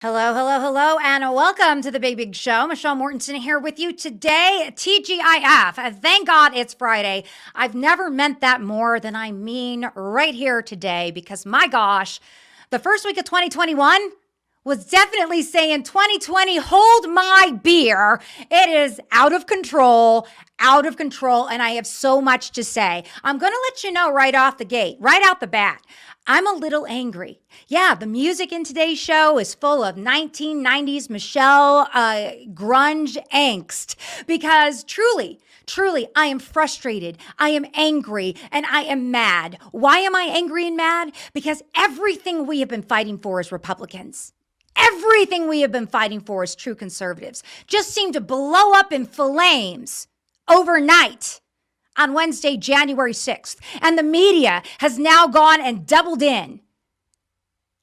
Hello, hello, hello, and welcome to the Big Show. Michelle Mortensen here with you today. TGIF. Thank God it's Friday. I've never meant that more than I mean right here today because my gosh, the first week of 2021 was definitely saying 2020, hold my beer. It is out of control, and I have so much to say. I'm going to let you know right off the gate, right out the bat. I'm a little angry. Yeah, the music in today's show is full of 1990s Michelle grunge angst because truly, I am frustrated, I am angry, and I am mad. Why am I angry and mad? Because everything we have been fighting for as Republicans, everything we have been fighting for as true conservatives just seemed to blow up in flames overnight on Wednesday, January 6th. And the media has now gone and doubled in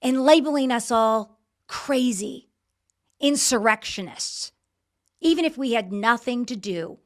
labeling us all crazy insurrectionists, even if we had nothing to do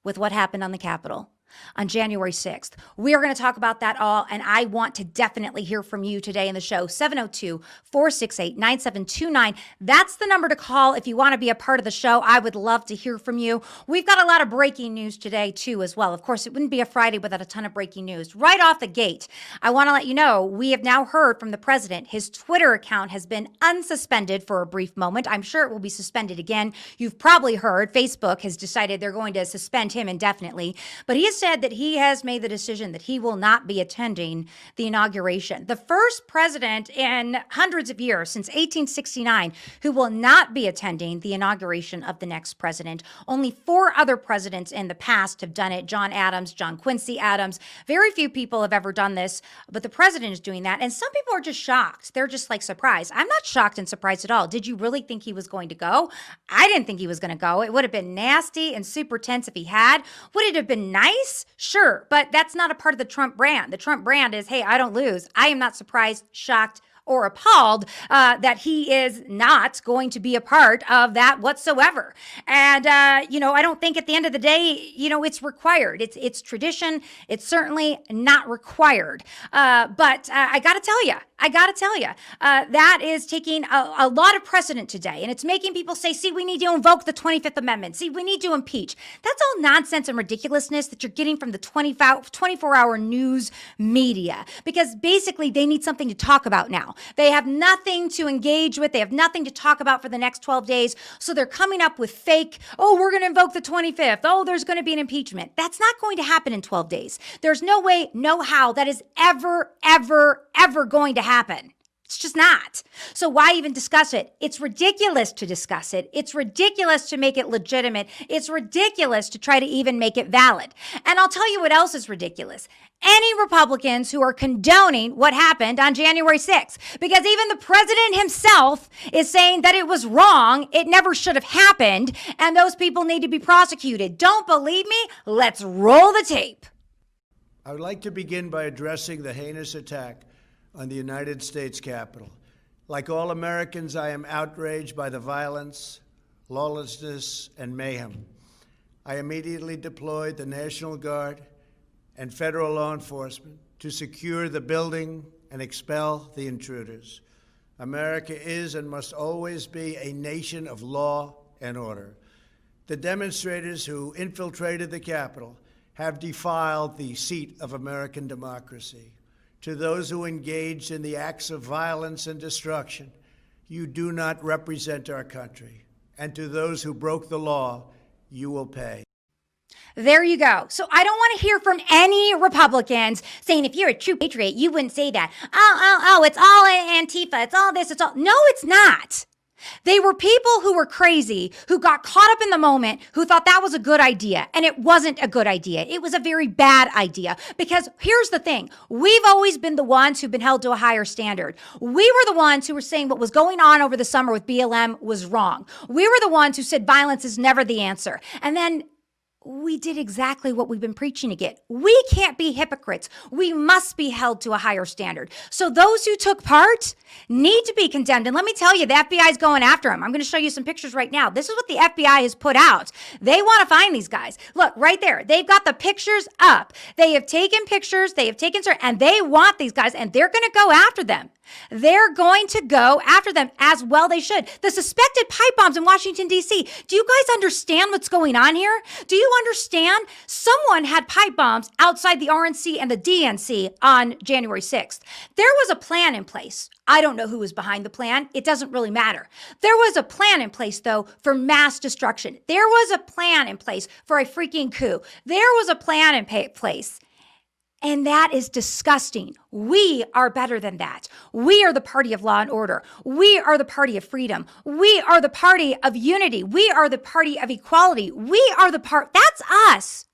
with what happened on the Capitol on January 6th. We are going to talk about that all, and I want to definitely hear from you today in the show. 702-468-9729. That's the number to call if you want to be a part of the show. I would love to hear from you. We've got a lot of breaking news today, too, as well. Of course, it wouldn't be a Friday without a ton of breaking news. Right off the gate, I want to let you know we have now heard from the president. His Twitter account has been unsuspended for a brief moment. I'm sure it will be suspended again. You've probably heard Facebook has decided they're going to suspend him indefinitely, but he has said that he has made the decision that he will not be attending the inauguration. The first president in hundreds of years, since 1869, who will not be attending the inauguration of the next president. Only 4 other presidents in the past have done it. John Adams, John Quincy Adams. Very few people have ever done this, but the president is doing that. And some people are just shocked. They're just like surprised. I'm not shocked and surprised at all. Did you really think he was going to go? I didn't think he was going to go. It would have been nasty and super tense if he had. Would it have been nice? Sure, but that's not a part of the Trump brand. The Trump brand is, hey, I don't lose. I am not surprised, shocked, or appalled that he is not going to be a part of that whatsoever. And, I don't think at the end of the day, it's required. It's tradition. It's certainly not required. But I got to tell you, that is taking a lot of precedent today. And it's making people say, see, we need to invoke the 25th Amendment. See, we need to impeach. That's all nonsense and ridiculousness that you're getting from the 24-hour news media. Because basically they need something to talk about now. They have nothing to engage with. They have nothing to talk about for the next 12 days. So they're coming up with fake, we're going to invoke the 25th. There's going to be an impeachment. That's not going to happen in 12 days. There's no way, no how that is ever going to happen. It's just not. So why even discuss it? It's ridiculous to discuss it. It's ridiculous to make it legitimate. It's ridiculous to try to even make it valid. And I'll tell you what else is ridiculous. Any Republicans who are condoning what happened on January 6th, because even the president himself is saying that it was wrong, it never should have happened, and those people need to be prosecuted. Don't believe me? Let's roll the tape. I would like to begin by addressing the heinous attack on the United States Capitol. Like all Americans, I am outraged by the violence, lawlessness, and mayhem. I immediately deployed the National Guard and federal law enforcement to secure the building and expel the intruders. America is and must always be a nation of law and order. The demonstrators who infiltrated the Capitol have defiled the seat of American democracy. To those who engaged in the acts of violence and destruction, you do not represent our country. And to those who broke the law, you will pay. There you go. So I don't want to hear from any Republicans saying, if you're a true patriot, you wouldn't say that. It's all Antifa. It's all this. It's all. No, it's not. They were people who were crazy, who got caught up in the moment, who thought that was a good idea. And it wasn't a good idea. It was a very bad idea. Because here's the thing. We've always been the ones who've been held to a higher standard. We were the ones who were saying what was going on over the summer with BLM was wrong. We were the ones who said violence is never the answer. And then we did exactly what we've been preaching to get. We can't be hypocrites. We must be held to a higher standard. So those who took part need to be condemned. And let me tell you, the FBI is going after them. I'm going to show you some pictures right now. This is what the FBI has put out. They want to find these guys. Look, right there. They've got the pictures up. They have taken pictures. They have taken, and they want these guys, and they're going to go after them. They're going to go after them, as well they should. The suspected pipe bombs in Washington, D.C. Do you guys understand what's going on here? Do you understand? Someone had pipe bombs outside the RNC and the DNC on January 6th. There was a plan in place. I don't know who was behind the plan. It doesn't really matter. There was a plan in place, though, for mass destruction. There was a plan in place for a freaking coup. There was a plan in place. And that is disgusting. We are better than that. We are the party of law and order. We are the party of freedom. We are the party of unity. We are the party of equality. We are that's us.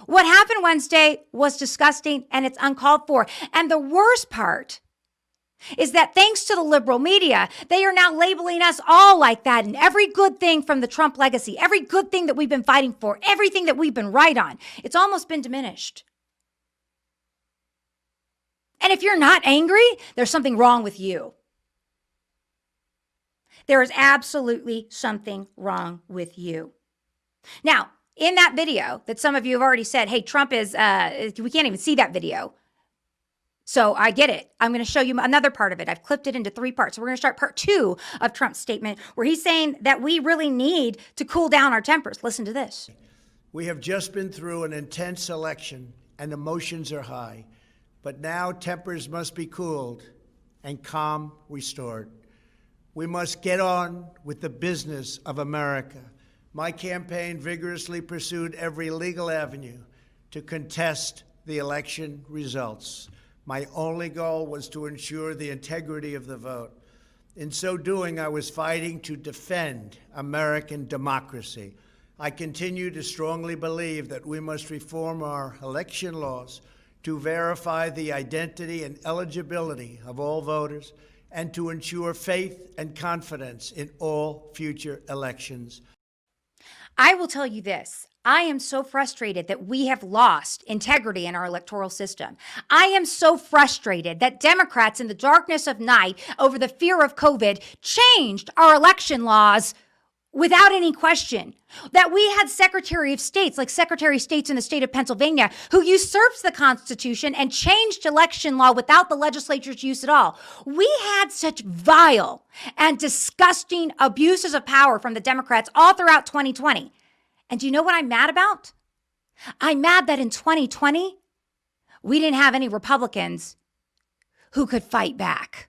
What happened Wednesday was disgusting and it's uncalled for. And the worst part is that thanks to the liberal media, they are now labeling us all like that. And every good thing from the Trump legacy, every good thing that we've been fighting for, everything that we've been right on, it's almost been diminished. And if you're not angry, there's something wrong with you. There is absolutely something wrong with you. Now, in that video that some of you have already said, hey, Trump is, we can't even see that video. So I get it. I'm going to show you another part of it. I've clipped it into 3 parts. So we're going to start part 2 of Trump's statement where he's saying that we really need to cool down our tempers. Listen to this. We have just been through an intense election and emotions are high. But now tempers must be cooled and calm restored. We must get on with the business of America. My campaign vigorously pursued every legal avenue to contest the election results. My only goal was to ensure the integrity of the vote. In so doing, I was fighting to defend American democracy. I continue to strongly believe that we must reform our election laws to verify the identity and eligibility of all voters and to ensure faith and confidence in all future elections. I will tell you this. I am so frustrated that we have lost integrity in our electoral system. I am so frustrated that Democrats in the darkness of night over the fear of COVID changed our election laws without any question. That we had Secretary of States, like Secretary of States in the state of Pennsylvania, who usurps the Constitution and changed election law without the legislature's use at all. We had such vile and disgusting abuses of power from the Democrats all throughout 2020. And do you know what I'm mad about? I'm mad that in 2020, we didn't have any Republicans who could fight back.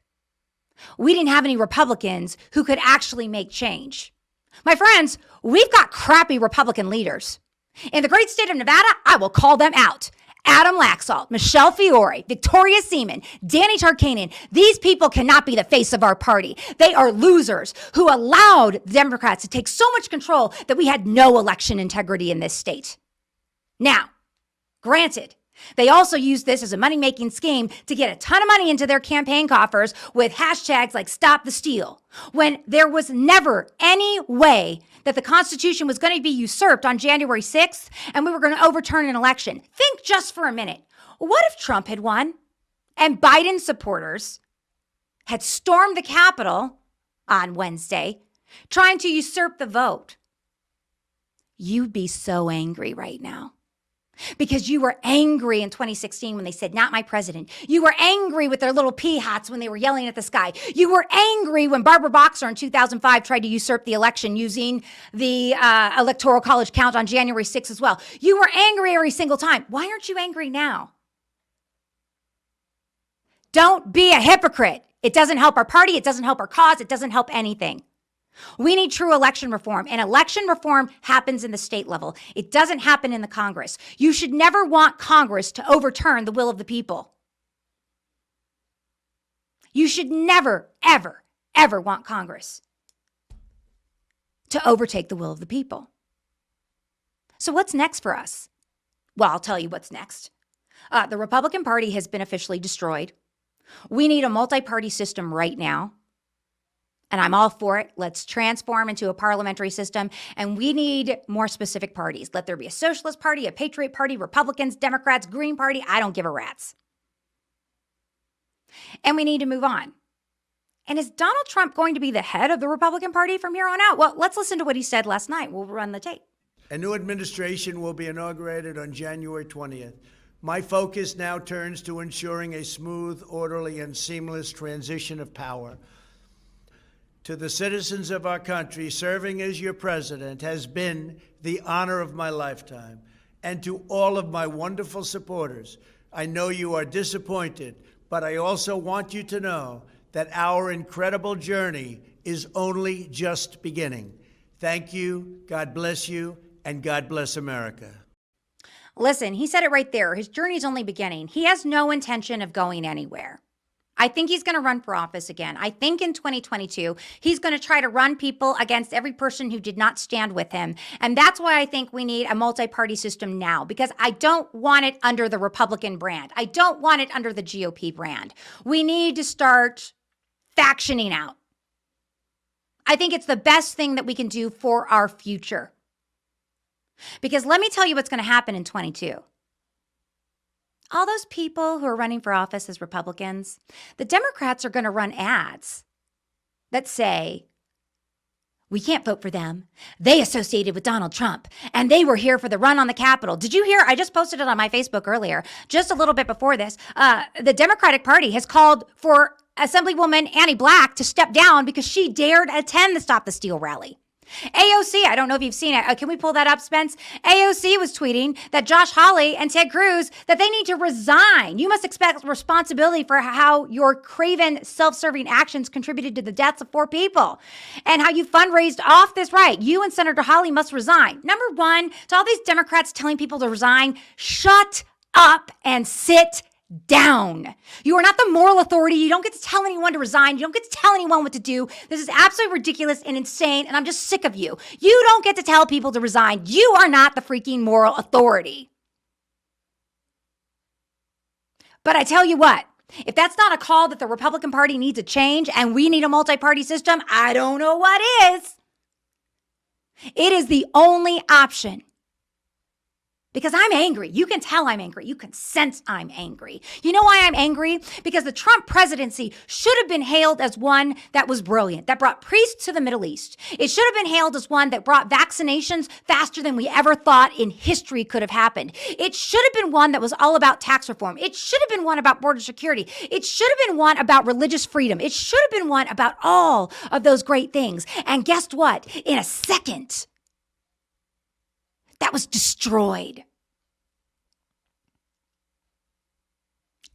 We didn't have any Republicans who could actually make change. My friends, we've got crappy Republican leaders. In the great state of Nevada, I will call them out. Adam Laxalt, Michelle Fiore, Victoria Seaman, Danny Tarkanian. These people cannot be the face of our party. They are losers who allowed the Democrats to take so much control that we had no election integrity in this state. Now, granted, they also used this as a money-making scheme to get a ton of money into their campaign coffers with hashtags like Stop the Steal, when there was never any way that the Constitution was going to be usurped on January 6th and we were going to overturn an election. Think just for a minute. What if Trump had won and Biden supporters had stormed the Capitol on Wednesday trying to usurp the vote? You'd be so angry right now. Because you were angry in 2016 when they said, not my president. You were angry with their little pea hats when they were yelling at the sky. You were angry when Barbara Boxer in 2005 tried to usurp the election using the Electoral College count on January 6th as well. You were angry every single time. Why aren't you angry now? Don't be a hypocrite. It doesn't help our party. It doesn't help our cause. It doesn't help anything. We need true election reform, and election reform happens in the state level. It doesn't happen in the Congress. You should never want Congress to overturn the will of the people. You should never, ever, ever want Congress to overtake the will of the people. So what's next for us? Well, I'll tell you what's next. The Republican Party has been officially destroyed. We need a multi-party system right now. And I'm all for it. Let's transform into a parliamentary system. And we need more specific parties. Let there be a Socialist Party, a Patriot Party, Republicans, Democrats, Green Party. I don't give a rat's. And we need to move on. And is Donald Trump going to be the head of the Republican Party from here on out? Well, let's listen to what he said last night. We'll run the tape. A new administration will be inaugurated on January 20th. My focus now turns to ensuring a smooth, orderly, and seamless transition of power. To the citizens of our country, serving as your president has been the honor of my lifetime. And to all of my wonderful supporters, I know you are disappointed, but I also want you to know that our incredible journey is only just beginning. Thank you, God bless you, and God bless America. Listen, he said it right there. His journey's only beginning. He has no intention of going anywhere. I think he's going to run for office again. I think in 2022, he's going to try to run people against every person who did not stand with him. And that's why I think we need a multi-party system now, because I don't want it under the Republican brand. I don't want it under the GOP brand. We need to start factioning out. I think it's the best thing that we can do for our future. Because let me tell you what's going to happen in 22. All those people who are running for office as Republicans, the Democrats are going to run ads that say, we can't vote for them. They associated with Donald Trump, and they were here for the run on the Capitol. Did you hear? I just posted it on my Facebook earlier, just a little bit before this. The Democratic Party has called for Assemblywoman Annie Black to step down because she dared attend the Stop the Steal rally. AOC, I don't know if you've seen it. Can we pull that up, Spence? AOC was tweeting that Josh Hawley and Ted Cruz, that they need to resign. You must expect responsibility for how your craven, self-serving actions contributed to the deaths of 4 people and how you fundraised off this right. You and Senator Hawley must resign. Number one, to all these Democrats telling people to resign, shut up and sit down. You are not the moral authority. You don't get to tell anyone to resign. You don't get to tell anyone what to do. This is absolutely ridiculous and insane, and I'm just sick of you. You don't get to tell people to resign. You are not the freaking moral authority. But I tell you what, if that's not a call that the Republican Party needs to change and we need a multi-party system, I don't know what is. It is the only option. Because I'm angry. You can tell I'm angry. You can sense I'm angry. You know why I'm angry? Because the Trump presidency should have been hailed as one that was brilliant, that brought priests to the Middle East. It should have been hailed as one that brought vaccinations faster than we ever thought in history could have happened. It should have been one that was all about tax reform. It should have been one about border security. It should have been one about religious freedom. It should have been one about all of those great things. And guess what? In a second, that was destroyed.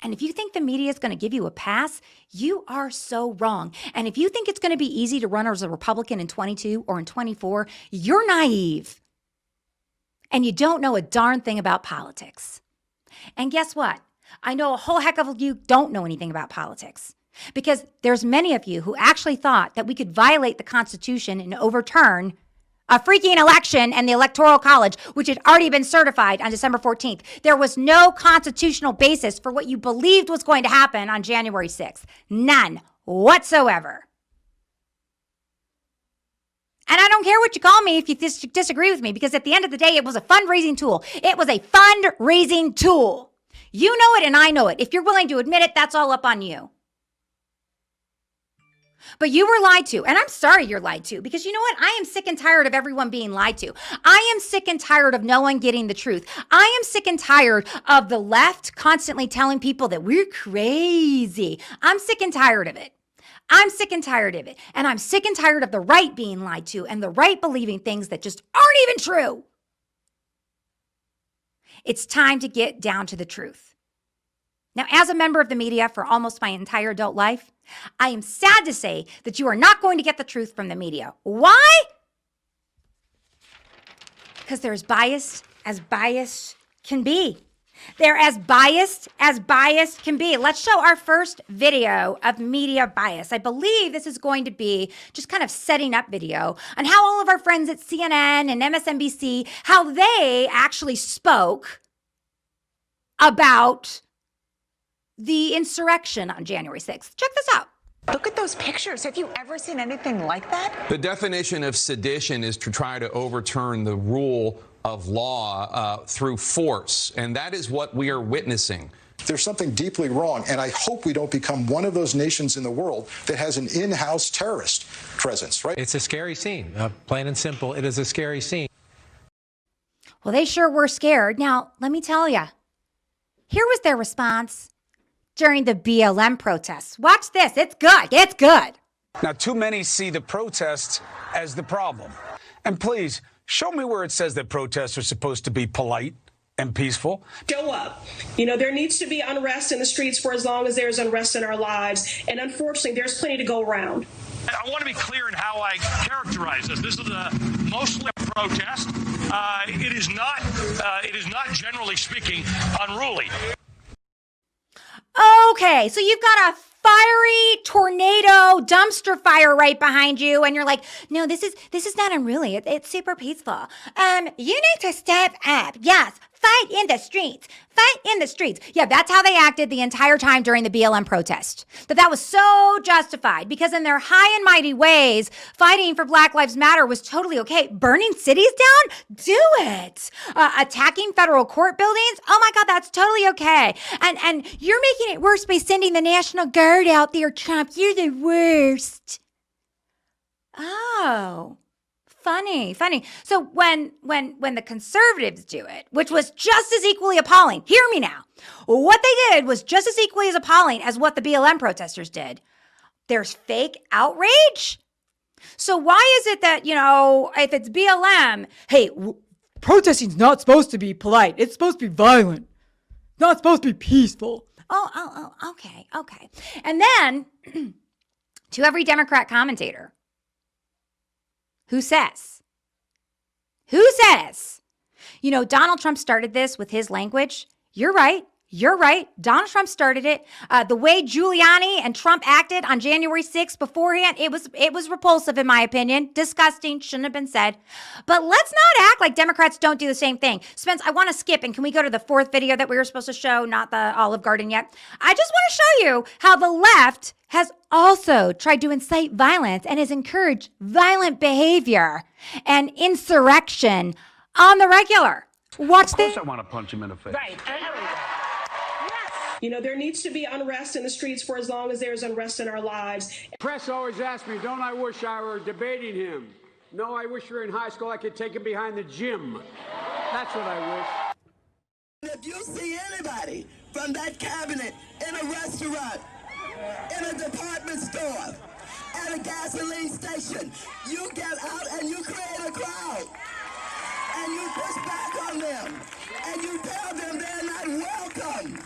And if you think the media is going to give you a pass, you are so wrong. And if you think it's going to be easy to run as a Republican in 22 or in 24, you're naive. And you don't know a darn thing about politics. And guess what? I know a whole heck of you don't know anything about politics. Because there's many of you who actually thought that we could violate the Constitution and overturn a freaking election and the Electoral College, which had already been certified on December 14th. There was no constitutional basis for what you believed was going to happen on January 6th. None whatsoever. And I don't care what you call me if you disagree with me, because at the end of the day, it was a fundraising tool. It was a fundraising tool. You know it and I know it. If you're willing to admit it, that's all up on you. But you were lied to, and I'm sorry you're lied to, because you know what? I am sick and tired of everyone being lied to. I am sick and tired of no one getting the truth. I am sick and tired of the left constantly telling people that we're crazy. I'm sick and tired of it. I'm sick and tired of it. And I'm sick and tired of the right being lied to and the right believing things that just aren't even true. It's time to get down to the truth. Now, as a member of the media for almost my entire adult life, I am sad to say that you are not going to get the truth from the media. Why? Because they're as biased can be. They're as biased can be. Let's show our first video of media bias. I believe this is going to be just kind of setting up video on how all of our friends at CNN and MSNBC, how they actually spoke about the insurrection on January 6th. Check this out. Look at those pictures. Have you ever seen anything like that? The definition of sedition is to try to overturn the rule of law through force, and that is what we are witnessing. There's something deeply wrong, and I hope we don't become one of those nations in the world that has an in-house terrorist presence, right? It's a scary scene, plain and simple. It is a scary scene. Well, they sure were scared. Now, let me tell you, Here was their response during the BLM protests. Watch this. It's good. It's good. Now, too many see the protests as the problem. And please, show me where it says that protests are supposed to be polite and peaceful. Show up. You know, there needs to be unrest in the streets for as long as there's unrest in our lives. And unfortunately, there's plenty to go around. I want to be clear in how I characterize this. This is mostly a protest. It is not, generally speaking, unruly. Okay, so you've got a fiery tornado dumpster fire right behind you, and you're like, no, this is not unruly. It's super peaceful. You need to step up. Yes, fight in the streets. Fight in the streets. Yeah, that's how they acted the entire time during the BLM protest. That was so justified because in their high and mighty ways, fighting for Black Lives Matter was totally okay. Burning cities down? Do it. Attacking federal court buildings? Oh my God, that's totally okay. And you're making it worse by sending the National Guard out there, Trump. You're the worst. Oh. Funny. So when the conservatives do it, which was just as equally appalling, hear me now. What they did was just as equally as appalling as what the BLM protesters did. There's fake outrage. So why is it that, if it's BLM, hey, protesting's not supposed to be polite. It's supposed to be violent. Not supposed to be peaceful. Oh, okay. And then to every Democrat commentator, Who says, Donald Trump started this with his language. You're right. Donald Trump started it. The way Giuliani and Trump acted on January 6th beforehand, it was repulsive in my opinion. Disgusting. Shouldn't have been said. But let's not act like Democrats don't do the same thing. Spence, I want to skip, and can we go to the fourth video that we were supposed to show, not the Olive Garden yet? I just want to show you how the left has also tried to incite violence and has encouraged violent behavior and insurrection on the regular. Watch this. I want to punch him in the face. Right. You know, there needs to be unrest in the streets for as long as there's unrest in our lives. Press always asks me, don't I wish I were debating him? No, I wish we were in high school. I could take him behind the gym. That's what I wish. If you see anybody from that cabinet in a restaurant, in a department store, at a gasoline station, you get out and you create a crowd. And you push back on them. And you tell them they're not welcome.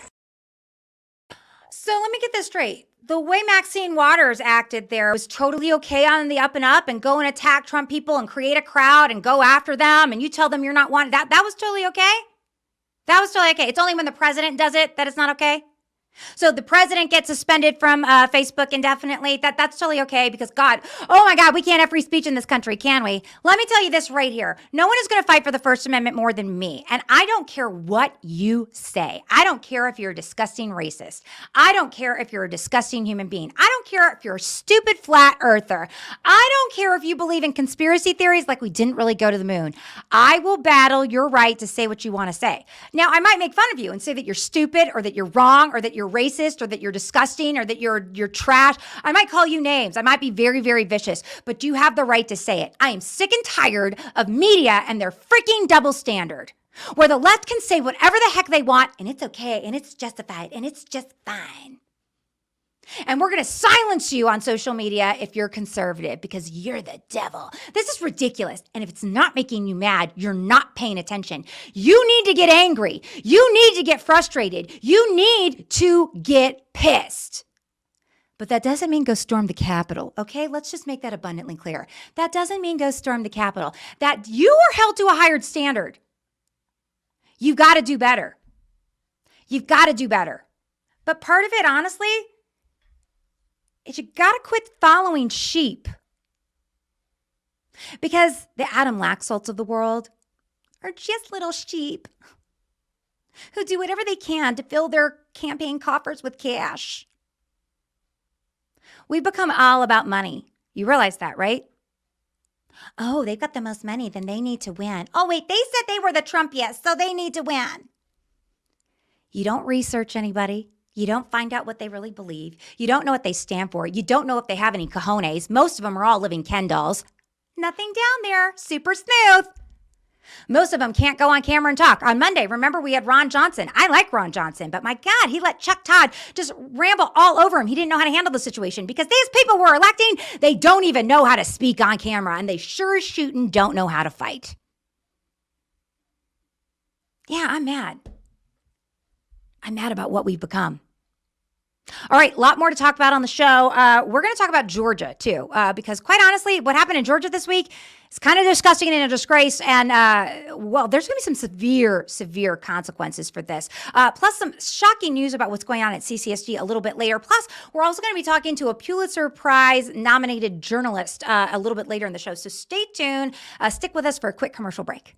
So let me get this straight. The way Maxine Waters acted there was totally okay on the up and up and go and attack Trump people and create a crowd and go after them and you tell them you're not wanted. That was totally okay? That was totally okay. It's only when the president does it that it's not okay? So the president gets suspended from Facebook indefinitely. That's totally okay because oh my God, we can't have free speech in this country, can we? Let me tell you this right here. No one is going to fight for the First Amendment more than me. And I don't care what you say. I don't care if you're a disgusting racist. I don't care if you're a disgusting human being. I don't care if you're a stupid flat earther. I don't care if you believe in conspiracy theories like we didn't really go to the moon. I will battle your right to say what you want to say. Now, I might make fun of you and say that you're stupid or that you're wrong or that you're racist or that you're disgusting or that you're trash. I might call you names. I might be very, very vicious, but you have the right to say it. I am sick and tired of media and their freaking double standard where the left can say whatever the heck they want and it's okay and it's justified and it's just fine. And we're going to silence you on social media if you're conservative because you're the devil. This is ridiculous. And if it's not making you mad, you're not paying attention. You need to get angry. You need to get frustrated. You need to get pissed. But that doesn't mean go storm the Capitol, okay? Let's just make that abundantly clear. That doesn't mean go storm the Capitol. That you are held to a higher standard. You've got to do better. You've got to do better. But part of it, honestly, is you gotta quit following sheep. Because the Adam Laxalts of the world are just little sheep who do whatever they can to fill their campaign coffers with cash. We've become all about money. You realize that, right? Oh, they've got the most money, then they need to win. Oh, wait, they said they were the Trumpiest, so they need to win. You don't research anybody. You don't find out what they really believe. You don't know what they stand for. You don't know if they have any cojones. Most of them are all living Ken dolls. Nothing down there. Super smooth. Most of them can't go on camera and talk. On Monday, remember we had Ron Johnson. I like Ron Johnson, but my God, he let Chuck Todd just ramble all over him. He didn't know how to handle the situation because these people we're electing, they don't even know how to speak on camera, and they sure as shooting don't know how to fight. Yeah, I'm mad. I'm mad about what we've become. All right, a lot more to talk about on the show. We're going to talk about Georgia, too, because quite honestly, what happened in Georgia this week is kind of disgusting and a disgrace. And, well, there's going to be some severe consequences for this. Plus some shocking news about what's going on at CCSG a little bit later. Plus, we're also going to be talking to a Pulitzer Prize nominated journalist a little bit later in the show. So stay tuned. Stick with us for a quick commercial break.